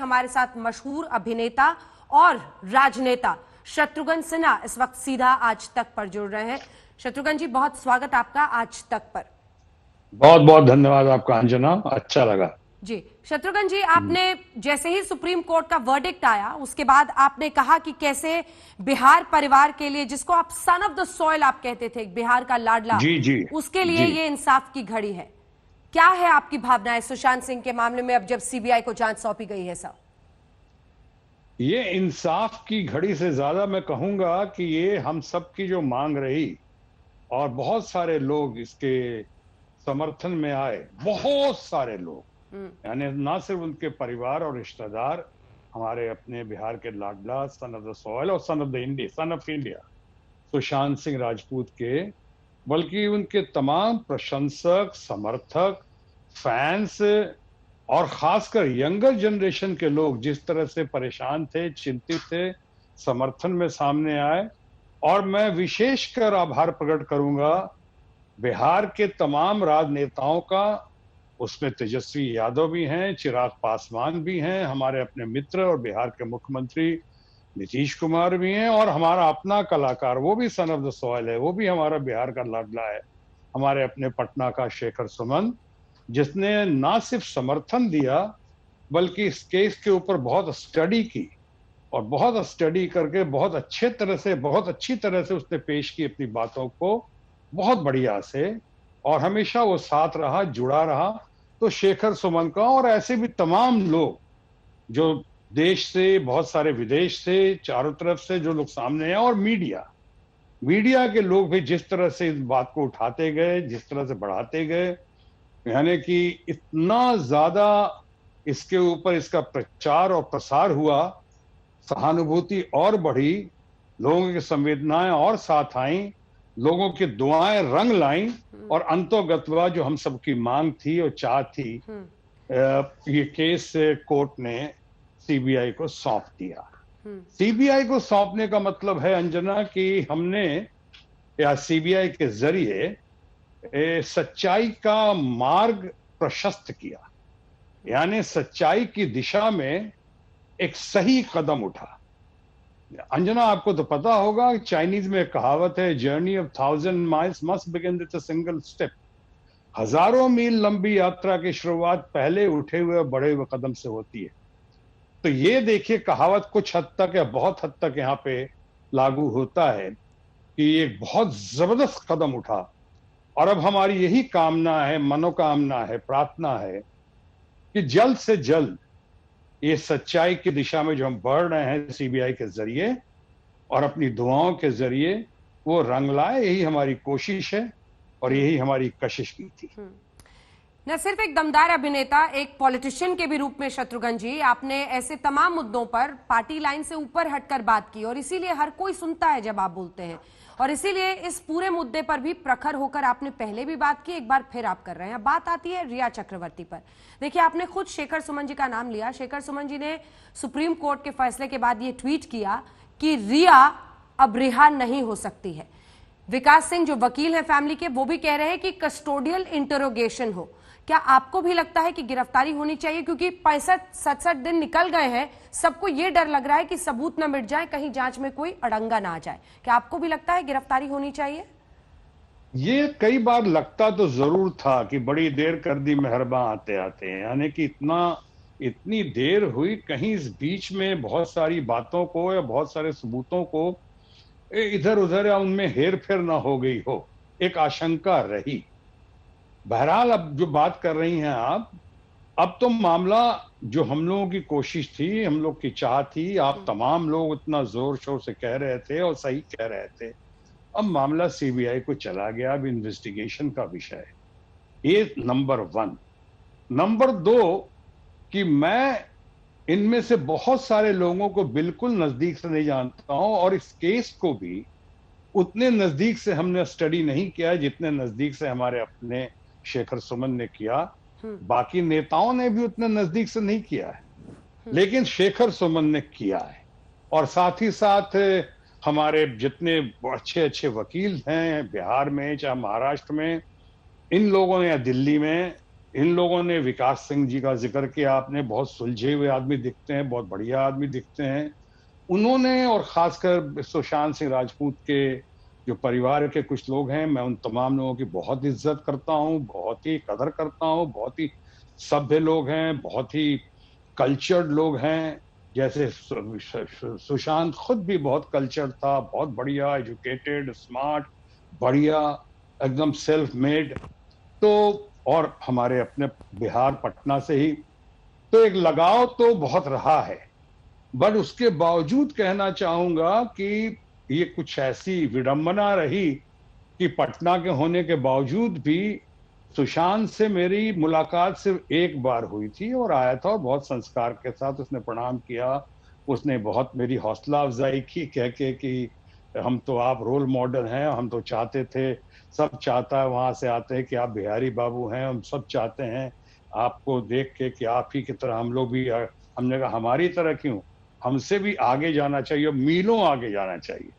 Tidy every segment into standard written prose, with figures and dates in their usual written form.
हमारे साथ मशहूर अभिनेता और राजनेता शत्रुघ्न सिन्हा इस वक्त सीधा आज तक पर जुड़ रहे हैं। शत्रुघ्न जी, बहुत स्वागत आपका आज तक पर। बहुत बहुत धन्यवाद आपका अंजना, अच्छा लगा जी। शत्रुघ्न जी, आपने जैसे ही सुप्रीम कोर्ट का वर्डिक्ट आया उसके बाद आपने कहा कि कैसे बिहार परिवार के लिए, जिसको आप सन ऑफ द सॉइल आप कहते थे, बिहार का लाडला, जी जी उसके लिए जी। ये इंसाफ की घड़ी है। क्या है आपकी भावनाएं सुशांत सिंह के मामले में अब जब सीबीआई को जांच सौंपी गई है? साहब, ये इंसाफ की घड़ी से ज्यादा मैं कहूंगा कि ये हम सब की जो मांग रही और बहुत सारे लोग इसके समर्थन में आए, बहुत सारे लोग, यानी ना सिर्फ उनके परिवार और रिश्तेदार, हमारे अपने बिहार के लाडला, सन ऑफ द सॉइल और son of the India, son of India Sushant Singh Rajput के, बल्कि उनके तमाम प्रशंसक, समर्थक, फैंस और खासकर यंगर जनरेशन के लोग जिस तरह से परेशान थे, चिंतित थे, समर्थन में सामने आए। और मैं विशेषकर आभार प्रकट करूंगा बिहार के तमाम राजनेताओं का। उसमें तेजस्वी यादव भी हैं, चिराग पासवान भी हैं, हमारे अपने मित्र और बिहार के मुख्यमंत्री नीतीश कुमार भी हैं, और हमारा अपना कलाकार, वो भी सन ऑफ द सॉइल है, वो भी हमारा बिहार का लाडला है, हमारे अपने पटना का शेखर सुमन, जिसने ना सिर्फ समर्थन दिया बल्कि इस केस के ऊपर बहुत स्टडी की और बहुत स्टडी करके बहुत अच्छी तरह से उसने पेश की अपनी बातों को, बहुत बढ़िया से, और हमेशा वो साथ रहा, जुड़ा रहा। तो शेखर सुमन का और ऐसे भी तमाम लोग जो देश से, बहुत सारे विदेश से, चारों तरफ से जो लोग सामने हैं, और मीडिया के लोग भी जिस तरह से इस बात को उठाते गए, जिस तरह से बढ़ाते गए, यानी कि इतना ज्यादा इसके ऊपर इसका प्रचार और प्रसार हुआ, सहानुभूति और बढ़ी, लोगों की संवेदनाएं और साथ आईं, लोगों की दुआएं रंग लाईं, और अंतोगत्वा जो हम सबकी मांग थी और चाह थी, ये केस कोर्ट ने सीबीआई को सौंप दिया। सीबीआई को सौंपने का मतलब है अंजना कि हमने या सीबीआई के जरिए सच्चाई का मार्ग प्रशस्त किया, यानी सच्चाई की दिशा में एक सही कदम उठा। अंजना, आपको तो पता होगा, चाइनीज में एक कहावत है, journey of 1000 miles must begin with a single step. हजारों मील लंबी यात्रा की शुरुआत पहले उठे हुए बड़े हुए कदम से होती है। तो ये देखिए, कहावत कुछ हद तक या बहुत हद तक यहाँ पे लागू होता है कि एक बहुत जबरदस्त कदम उठा, और अब हमारी यही कामना है, मनोकामना है, प्रार्थना है कि जल्द से जल्द ये सच्चाई की दिशा में जो हम बढ़ रहे हैं सीबीआई के जरिए और अपनी दुआओं के जरिए, वो रंग लाए। यही हमारी कोशिश है और यही हमारी कशिश भी थी। न सिर्फ एक दमदार अभिनेता, एक पॉलिटिशियन के भी रूप में शत्रुघ्न जी, आपने ऐसे तमाम मुद्दों पर पार्टी लाइन से ऊपर हटकर बात की, और इसीलिए हर कोई सुनता है जब आप बोलते हैं, और इसीलिए इस पूरे मुद्दे पर भी प्रखर होकर आपने पहले भी बात की, एक बार फिर आप कर रहे हैं। बात आती है रिया चक्रवर्ती पर। देखिए, आपने खुद शेखर सुमन जी का नाम लिया। शेखर सुमन जी ने सुप्रीम कोर्ट के फैसले के बाद ये ट्वीट किया कि रिया अब रिहा नहीं हो सकती है। विकास सिंह जो वकील हैं फैमिली के, वो भी कह रहे हैं कि कस्टोडियल इंटरोगेशन हो। क्या आपको भी लगता है कि गिरफ्तारी होनी चाहिए? क्योंकि 65-67 दिन निकल गए हैं, सबको ये डर लग रहा है कि सबूत न मिट जाए, कहीं जांच में कोई अड़ंगा ना आ जाए। क्या आपको भी लगता है गिरफ्तारी होनी चाहिए? ये कई बार लगता तो जरूर था कि बड़ी देर कर दी मेहरबान आते आते, यानी कि इतनी देर हुई, कहीं इस बीच में बहुत सारी बातों को या बहुत सारे सबूतों को इधर उधर या उनमें हेर फेर ना हो गई हो, एक आशंका रही। बहरहाल, अब जो बात कर रही हैं आप, अब तो मामला, जो हम लोगों की कोशिश थी, हम लोग की चाह थी, आप तमाम लोग इतना जोर शोर से कह रहे थे और सही कह रहे थे, अब मामला सीबीआई को चला गया, अब इन्वेस्टिगेशन का विषय है। ये नंबर 1। नंबर 2 कि मैं इनमें से बहुत सारे लोगों को बिल्कुल नजदीक से नहीं जानता हूं, और इस केस को भी उतने नजदीक से हमने स्टडी नहीं किया जितने नजदीक से हमारे अपने शेखर सुमन ने किया। बाकी नेताओं ने भी उतने नजदीक से नहीं किया है, लेकिन शेखर सुमन ने किया है। और साथ ही साथ हमारे जितने अच्छे अच्छे वकील हैं बिहार में, चाहे महाराष्ट्र में, इन लोगों ने, या दिल्ली में, इन लोगों ने विकास सिंह जी का जिक्र किया आपने, बहुत सुलझे हुए आदमी दिखते हैं, बहुत बढ़िया आदमी दिखते हैं। उन्होंने और खासकर सुशांत सिंह राजपूत के जो परिवार के कुछ लोग हैं, मैं उन तमाम लोगों की बहुत इज्जत करता हूँ, बहुत ही कदर करता हूँ, बहुत ही सभ्य लोग हैं, बहुत ही कल्चर्ड लोग हैं। जैसे सुशांत खुद भी बहुत कल्चर्ड था, बहुत बढ़िया, एजुकेटेड, स्मार्ट, बढ़िया, एकदम सेल्फ मेड। तो और हमारे अपने बिहार पटना से ही, तो एक लगाव तो बहुत रहा है। बट उसके बावजूद कहना चाहूंगा कि ये कुछ ऐसी विडंबना रही कि पटना के होने के बावजूद भी सुशांत से मेरी मुलाकात सिर्फ एक बार हुई थी और आया था, और बहुत संस्कार के साथ उसने प्रणाम किया। उसने बहुत मेरी हौसला अफजाई की, कह के कि हम तो, आप रोल मॉडल हैं, हम तो चाहते थे, सब चाहता है वहां से आते हैं कि आप बिहारी बाबू हैं, हम सब चाहते हैं आपको देख के कि आप ही की तरह हम लोग भी। हमने कहा हमारी तरह क्यों, हमसे भी आगे जाना चाहिए, मीलों आगे जाना चाहिए।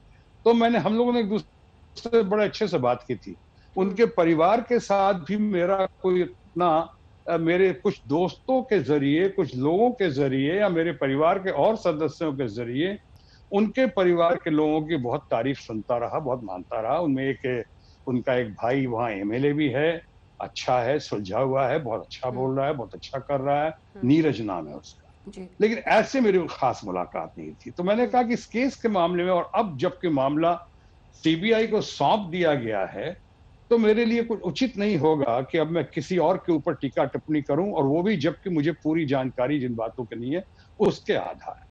तो हम लोगों ने एक दूसरे से बड़े अच्छे से बात की थी। उनके परिवार के साथ भी मेरा कोई इतना, मेरे कुछ दोस्तों के जरिए, कुछ लोगों के जरिए, या मेरे परिवार के और सदस्यों के जरिए उनके परिवार के लोगों की बहुत तारीफ सुनता रहा, बहुत मानता रहा। उनका एक भाई वहाँ एमएलए भी है, अच्छा है, सुलझा हुआ है, बहुत अच्छा बोल रहा है, बहुत अच्छा कर रहा है, नीरज नाम है उसका। जी। लेकिन ऐसे मेरी खास मुलाकात नहीं थी। तो मैंने कहा कि इस केस के मामले में, और अब जबकि मामला सीबीआई को सौंप दिया गया है, तो मेरे लिए कुछ उचित नहीं होगा कि अब मैं किसी और के ऊपर टीका टिप्पणी करूं, और वो भी जबकि मुझे पूरी जानकारी जिन बातों की नहीं है उसके आधार